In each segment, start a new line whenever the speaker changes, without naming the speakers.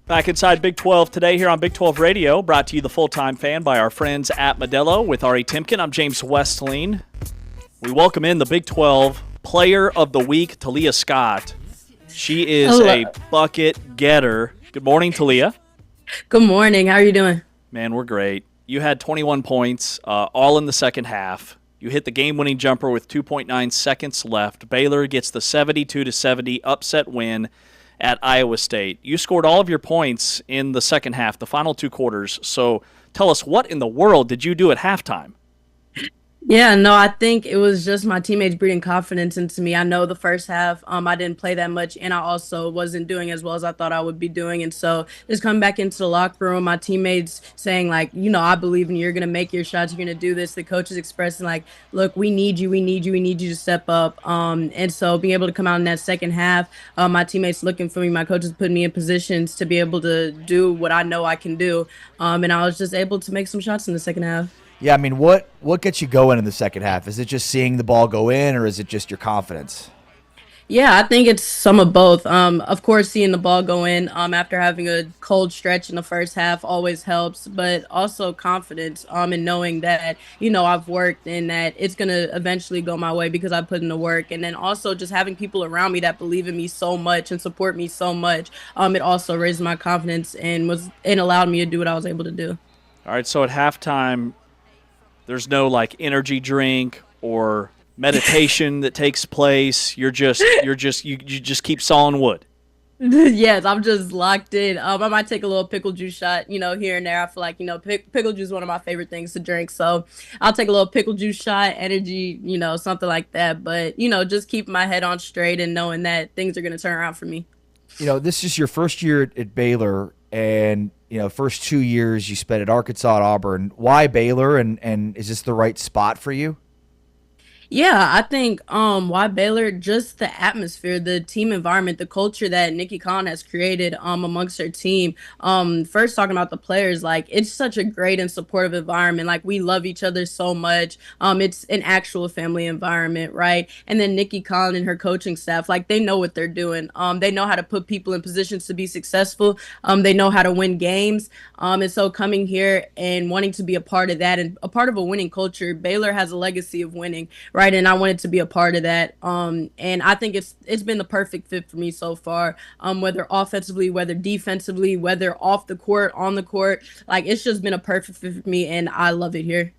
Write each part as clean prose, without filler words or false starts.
Back inside Big 12 today here on Big 12 Radio, brought to you the Full-Time Fan by our friends at Modelo with Ari Timken. I'm James Westleen. We welcome in the Big 12 Player of the Week, Taliah Scott. She is a bucket getter. Good morning, Taliah.
Good morning. How are you doing?
Man, we're great. You had 21 points, all in the second half. You hit the game-winning jumper with 2.9 seconds left. Baylor gets the 72-70 upset win at Iowa State. You scored all of your points in the second half, the final two quarters. So tell us, what in the world did you do at halftime?
Yeah, no, I think it was just my teammates breeding confidence into me. I know the first half, I didn't play that much, and I also wasn't doing as well as I thought I would be doing. And so just coming back into the locker room, my teammates saying, like, I believe in you. You're going to make your shots. You're going to do this. The coaches expressing, like, look, we need you. We need you. We need you to step up. And so being able to come out in that second half, my teammates looking for me, my coaches putting me in positions to be able to do what I know I can do. And I was just able to make some shots in the second half.
Yeah, I mean, what gets you going in the second half? Is it just seeing the ball go in, or is it just your confidence?
Yeah, I think it's some of both. Of course, seeing the ball go in after having a cold stretch in the first half always helps, but also confidence in knowing that, I've worked and that it's going to eventually go my way because I put in the work. And then also just having people around me that believe in me so much and support me so much. It also raised my confidence and allowed me to do what I was able to do.
All right, so at halftime, there's no like energy drink or meditation that takes place. You just keep sawing wood.
Yes, I'm just locked in. I might take a little pickle juice shot, here and there. I feel like, pickle juice is one of my favorite things to drink. So I'll take a little pickle juice shot, energy, something like that. But, just keep my head on straight and knowing that things are going to turn around for me.
This is your first year at Baylor, and first 2 years you spent at Arkansas and Auburn. Why Baylor, and is this the right spot for you?
Yeah, I think why Baylor, just the atmosphere, the team environment, the culture that Nikki Khan has created amongst her team. First talking about the players, like it's such a great and supportive environment. Like we love each other so much. It's an actual family environment, right? And then Nikki Khan and her coaching staff, like they know what they're doing. They know how to put people in positions to be successful. They know how to win games. And so coming here and wanting to be a part of that and a part of a winning culture, Baylor has a legacy of winning. Right, and I wanted to be a part of that. And I think it's been the perfect fit for me so far. Whether offensively, whether defensively, whether off the court, on the court, like it's just been a perfect fit for me, and I love it here.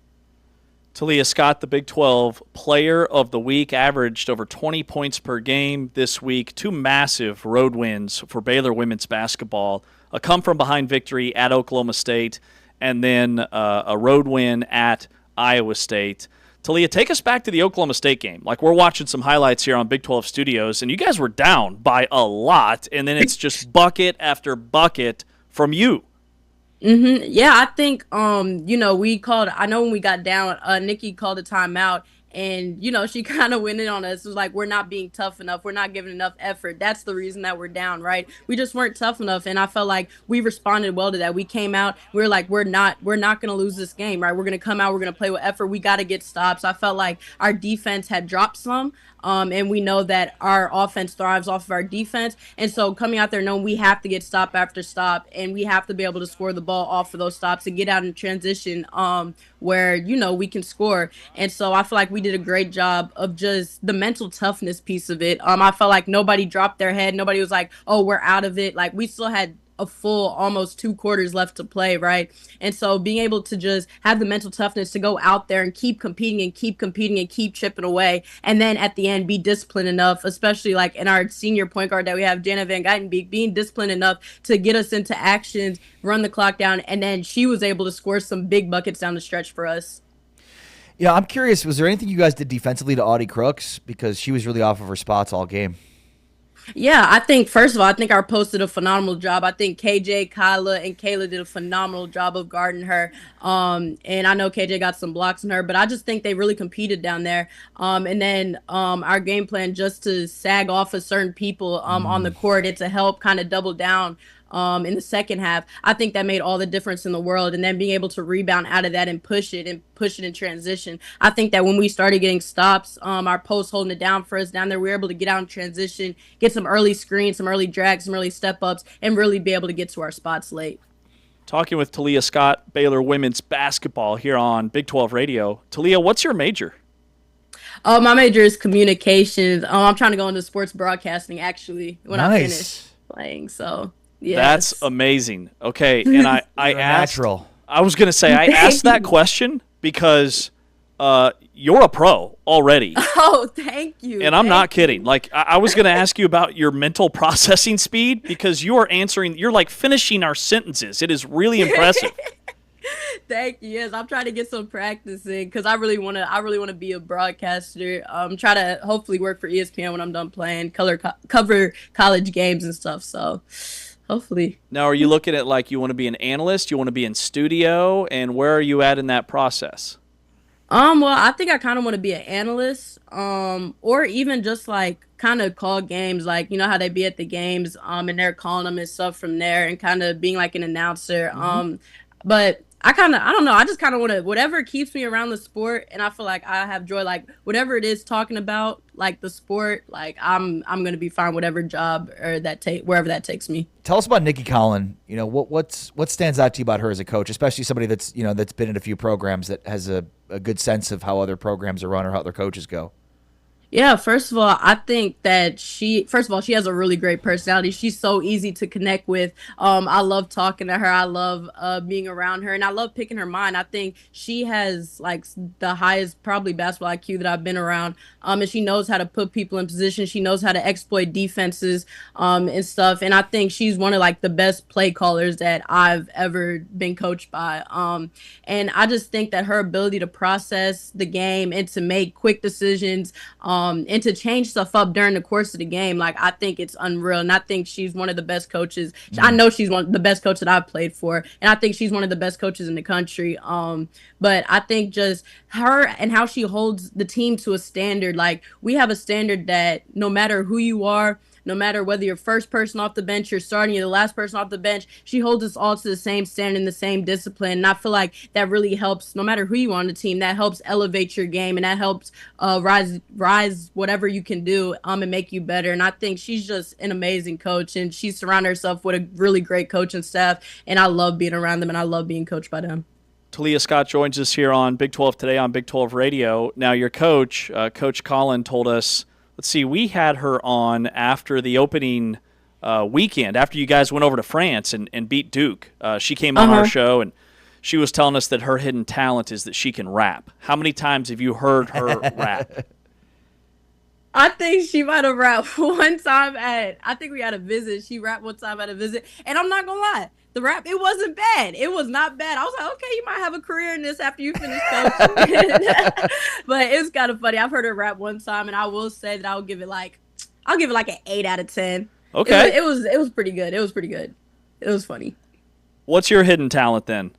Taliah Scott, the Big 12 Player of the Week, averaged over 20 points per game this week. Two massive road wins for Baylor women's basketball. A come-from-behind victory at Oklahoma State, and then a road win at Iowa State. Taliah, take us back to the Oklahoma State game. Like, we're watching some highlights here on Big 12 Studios, and you guys were down by a lot, and then it's just bucket after bucket from you.
Yeah, I think, I know when we got down, Nikki called a timeout. And, she kind of went in on us. It was like, we're not being tough enough. We're not giving enough effort. That's the reason that we're down, right? We just weren't tough enough. And I felt like we responded well to that. We came out. We were like, we're not going to lose this game, right? We're going to come out. We're going to play with effort. We got to get stops. I felt like our defense had dropped some. And we know that our offense thrives off of our defense. And so coming out there knowing we have to get stop after stop, and we have to be able to score the ball off of those stops and get out in transition where, we can score. And so I feel like we did a great job of just the mental toughness piece of it. I felt like nobody dropped their head. Nobody was like, oh, we're out of it. Like we still had a full almost 2 quarters left to play, right? And so being able to just have the mental toughness to go out there and keep competing and keep chipping away, and then at the end be disciplined enough, especially like in our senior point guard that we have, Jana Van Geitenbeek, being disciplined enough to get us into actions, run the clock down, and then she was able to score some big buckets down the stretch for us.
Yeah, I'm curious, was there anything you guys did defensively to Audie Crooks? Because she was really off of her spots all game.
Yeah, I think, first of all, I think our post did a phenomenal job. I think KJ, Kyla, and Kayla did a phenomenal job of guarding her. And I know KJ got some blocks on her, but I just think they really competed down there. And then our game plan just to sag off of certain people on the court and to help kind of double down in the second half, I think that made all the difference in the world. And then being able to rebound out of that and push it in transition. I think that when we started getting stops, our post holding it down for us down there, we were able to get out in transition, get some early screens, some early drags, some early step ups, and really be able to get to our spots late.
Talking with Taliah Scott, Baylor women's basketball here on Big 12 Radio. Taliah, what's your major?
My major is communications. I'm trying to go into sports broadcasting actually when I finish playing. So yeah,
that's amazing. Okay, and I asked.
Natural.
I was gonna say I asked that question because you're a pro already.
Oh, thank you.
And I'm not kidding. Like I was gonna ask you about your mental processing speed because you are answering. You're like finishing our sentences. It is really impressive.
Thank you. Yes, I'm trying to get some practice in because I really want to be a broadcaster. Try to hopefully work for ESPN when I'm done playing, cover college games and stuff. So hopefully.
Now, are you looking at like you want to be an analyst, you want to be in studio, and where are you at in that process?
Well, I think I kind of want to be an analyst, or even just like kind of call games, like you know how they be at the games, and they're calling them and stuff from there, and kind of being like an announcer. But I don't know. I just kind of want to, whatever keeps me around the sport. And I feel like I have joy, like whatever it is talking about, like the sport, like I'm going to be fine, whatever job or wherever that takes me.
Tell us about Nikki Collin. You know, what stands out to you about her as a coach, especially somebody that's been in a few programs that has a good sense of how other programs are run or how their coaches go.
Yeah, first of all, I think that she has a really great personality. She's so easy to connect with. I love talking to her. I love being around her, and I love picking her mind. I think she has like the highest probably basketball IQ that I've been around. And she knows how to put people in position. She knows how to exploit defenses and stuff. And I think she's one of like the best play callers that I've ever been coached by. And I just think that her ability to process the game and to make quick decisions, and to change stuff up during the course of the game, like I think it's unreal. And I think she's one of the best coaches. I know she's one of the best coaches that I've played for, and I think she's one of the best coaches in the country. But I think just her and how she holds the team to a standard. Like we have a standard that no matter who you are, no matter whether you're first person off the bench, you're starting, you're the last person off the bench, she holds us all to the same standard and the same discipline. And I feel like that really helps, no matter who you are on the team, that helps elevate your game and that helps rise whatever you can do and make you better. And I think she's just an amazing coach, and she's surrounded herself with a really great coaching staff. And I love being around them, and I love being coached by them.
Taliah Scott joins us here on Big 12 Today on Big 12 Radio. Now, your coach, Coach Collin, told us, let's see, we had her on after the opening weekend, after you guys went over to France and beat Duke. She came on our show, and she was telling us that her hidden talent is that she can rap. How many times have you heard her rap?
I think she might have rapped one time I think we had a visit. She rapped one time at a visit, and I'm not going to lie. The rap, it wasn't bad. It was not bad. I was like, okay, you might have a career in this after you finish coaching. But it was kind of funny. I've heard her rap one time, and I will say that I'll give it like an 8 out of 10.
Okay.
It was pretty good. It was pretty good. It was funny.
What's your hidden talent then?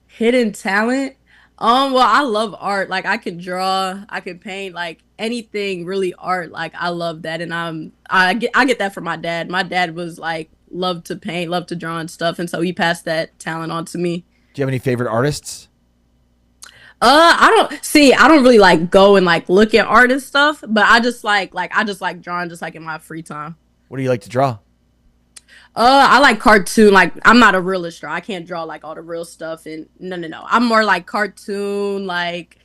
Hidden talent? Well, I love art. Like I could draw, I could paint, like anything really art. Like I love that, and I get that from my dad. My dad was like loved to paint, loved to draw and stuff, and so he passed that talent on to me.
Do you have any favorite artists?
I don't really like go and like look at art and stuff, but I just like drawing just like in my free time.
What do you like to draw?
I like cartoon. Like I'm not a real illustrator. I can't draw like all the real stuff. And no. I'm more like cartoon, like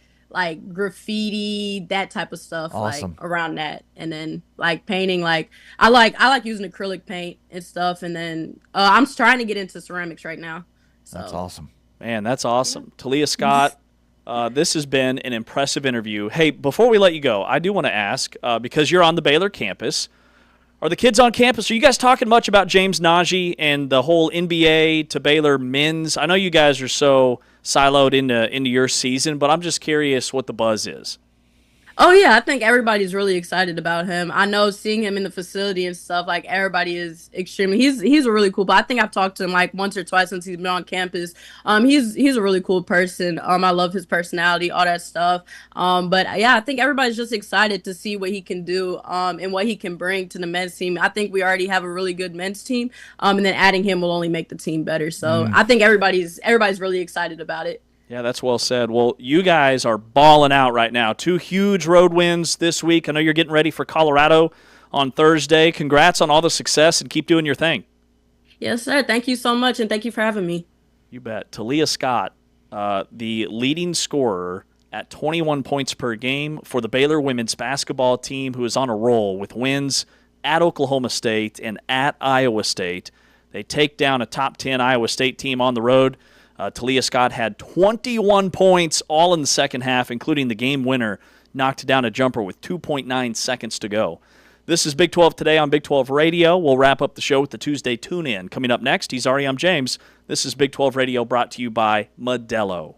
graffiti, that type of stuff.
Awesome.
Like around that. And then like painting, like I like using acrylic paint and stuff. And then I'm trying to get into ceramics right now. So.
That's awesome.
Man, that's awesome. Taliah Scott, this has been an impressive interview. Hey, before we let you go, I do want to ask, because you're on the Baylor campus, are the kids on campus, are you guys talking much about James Najee and the whole NBA to Baylor men's? I know you guys are so siloed into your season, but I'm just curious what the buzz is.
Oh yeah, I think everybody's really excited about him. I know seeing him in the facility and stuff, like everybody is extremely. He's a really cool. But I think I've talked to him like once or twice since he's been on campus. He's a really cool person. I love his personality, all that stuff. But yeah, I think everybody's just excited to see what he can do. And what he can bring to the men's team. I think we already have a really good men's team. And then adding him will only make the team better. So I think everybody's really excited about it.
Yeah, that's well said. Well, you guys are balling out right now. 2 huge road wins this week. I know you're getting ready for Colorado on Thursday. Congrats on all the success and keep doing your thing.
Yes, sir. Thank you so much, and thank you for having me.
You bet. Taliah Scott, the leading scorer at 21 points per game for the Baylor women's basketball team, who is on a roll with wins at Oklahoma State and at Iowa State. They take down a top 10 Iowa State team on the road. Taliah Scott had 21 points all in the second half, including the game winner, knocked down a jumper with 2.9 seconds to go. This is Big 12 Today on Big 12 Radio. We'll wrap up the show with the Tuesday tune-in. Coming up next, I'm James. This is Big 12 Radio brought to you by Modelo.